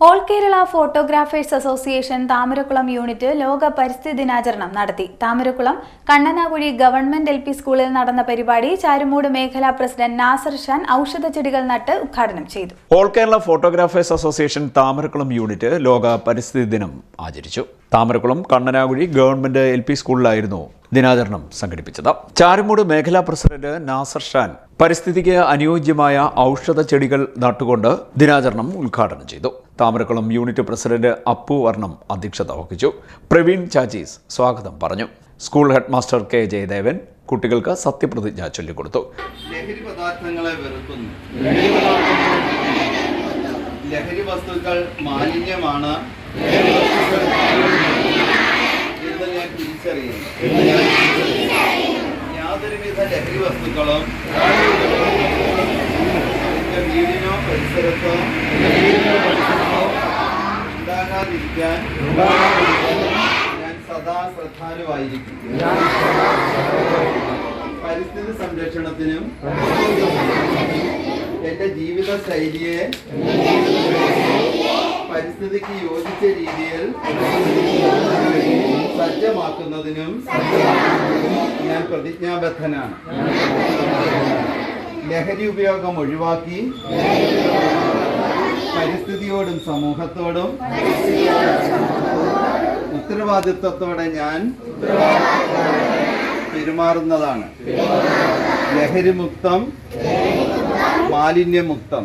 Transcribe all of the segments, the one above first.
All Kerala photographers association Thamarakkulam unit ലോക പരിസ്ഥിതി ദിനാചരണം നടത്തി. താമരക്കുളം കണ്ണനാകുഴി ഗവൺമെന്റ് LP സ്കൂളിൽ നടന്ന പരിപാടി ചാരുമൂട് മേഖലാ പ്രസിഡന്റ് നാസർ ഷാൻ ഔഷധച്ചെടികൾ നട്ട് ഉദ്ഘാടനം ചെയ്തു. All Kerala photographers association Thamarakkulam unit ലോക പരിസ്ഥിതി ദിനം ആചരിച്ചു. താമരക്കുളം കണ്ണനാകുഴി ഗവൺമെന്റ് LP സ്കൂളിലായിരുന്നു ദിനാചരണം സംഘടിപ്പിച്ചത്. ചാരുമൂട് മേഖലാ പ്രസിഡന്റ് നാസർ ഷാൻ പരിസ്ഥിതിക്ക് അനുയോജ്യമായ ഔഷധ ചെടികൾ നട്ടുകൊണ്ട് ദിനാചരണം ഉദ്ഘാടനം ചെയ്തു. താമരക്കുളം യൂണിറ്റ് പ്രസിഡന്റ് അപ്പു വർണം അധ്യക്ഷത വഹിച്ചു. പ്രവീൺ ചാച്ചീസ് സ്വാഗതം പറഞ്ഞു. School head master K. Jayadevan കുട്ടികൾക്ക് സത്യപ്രതിജ്ഞ ചൊല്ലിക്കൊടുത്തു. ലഹരി പദാർത്ഥങ്ങളെ വെറുക്കുന്നു. ലഹരി വസ്തുക്കൾ മാലിന്യമാണ് എന്ന് ഞാൻ തിരിച്ചറിയുന്നു. യാതൊരുവിധ ലഹരി വസ്തുക്കളും എൻ്റെ വീടിനോ പരിസരത്തോ ഉണ്ടാകാതിരിക്കാൻ ഞാൻ സദാ ശ്രദ്ധാലുവായിരിക്കും. പരിസ്ഥിതി സംരക്ഷണത്തിനും എൻ്റെ ജീവിത ശൈലിയെ പരിസ്ഥിതിക്ക് യോജിച്ച രീതിയിൽ സജ്ജമാക്കുന്നതിനും ഞാൻ പ്രതിജ്ഞാബദ്ധനാണ്. ലഹരി ഉപയോഗം ഒഴിവാക്കി പരിസ്ഥിതിയോടും സമൂഹത്തോടും ഉത്തരവാദിത്വത്തോടെ ഞാൻ പെരുമാറുന്നതാണ്. ലഹരിമുക്തം, മാലിന്യമുക്തം.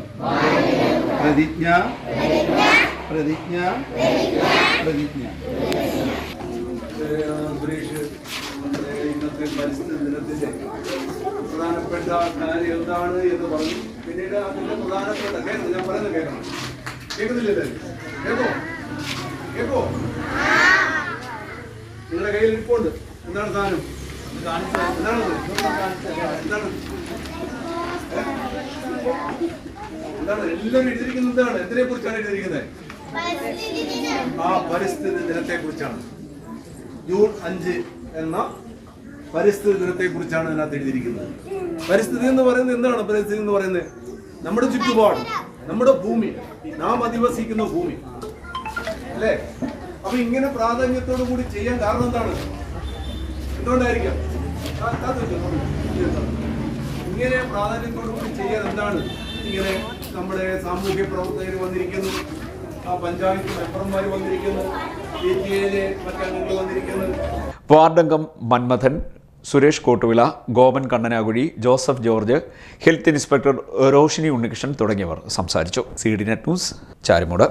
പ്രതിജ്ഞ പ്രതിജ്ഞ പ്രതിജ്ഞ. ഇന്നത്തെ പരിസ്ഥിതി ദിനത്തിന്റെ പ്രധാനപ്പെട്ട കാര്യം എന്താണ് എന്ന് പറഞ്ഞു. പിന്നീട് അതിന്റെ പ്രധാനപ്പെട്ട ഞാൻ പറയുന്നത് കേൾക്കുന്നില്ലേ? കേൾക്കോ? നിങ്ങളുടെ കയ്യിൽ ഇരിപ്പുണ്ട്. എന്താണ് സാധനം? എന്താണ് എല്ലാവരും എഴുതിയിരിക്കുന്നത്? എന്താണ്, എന്തിനെ കുറിച്ചാണ് എഴുതിയിരിക്കുന്നത്? ആ പരിസ്ഥിതി ദിനത്തെ കുറിച്ചാണ്. ജൂൺ 5 എന്ന പരിസ്ഥിതി ദിനത്തെ കുറിച്ചാണ് ഇതിനകത്ത് എഴുതിയിരിക്കുന്നത്. പരിസ്ഥിതി എന്ന് പറയുന്നത് എന്താണ്? പരിസ്ഥിതി എന്ന് പറയുന്നത് നമ്മുടെ ചുറ്റുപാട്, നമ്മുടെ ഭൂമി, നാം അധിവസിക്കുന്ന ഭൂമി അല്ലേ? അപ്പൊ ഇങ്ങനെ പ്രാധാന്യത്തോടു കൂടി ചെയ്യാൻ കാരണം എന്താണ്? എന്തുകൊണ്ടായിരിക്കാം ഇങ്ങനെ പ്രാധാന്യത്തോടു കൂടി ചെയ്യാൻ? എന്താണ് ഇങ്ങനെ നമ്മുടെ സാമൂഹ്യ പ്രവർത്തകർ വന്നിരിക്കുന്നു, ആ പഞ്ചായത്ത് മെമ്പർമാർ വന്നിരിക്കുന്നു, PTA മറ്റംഗങ്ങൾ വന്നിരിക്കുന്നു. വാർഡംഗം Manmadhan, Suresh Kottuvila, Gopan Kannanakuzhi, Joseph George, health inspector Roshini Unnikrishnan തുടങ്ങിയവർ സംസാരിച്ചു. CDNet news, Charummood.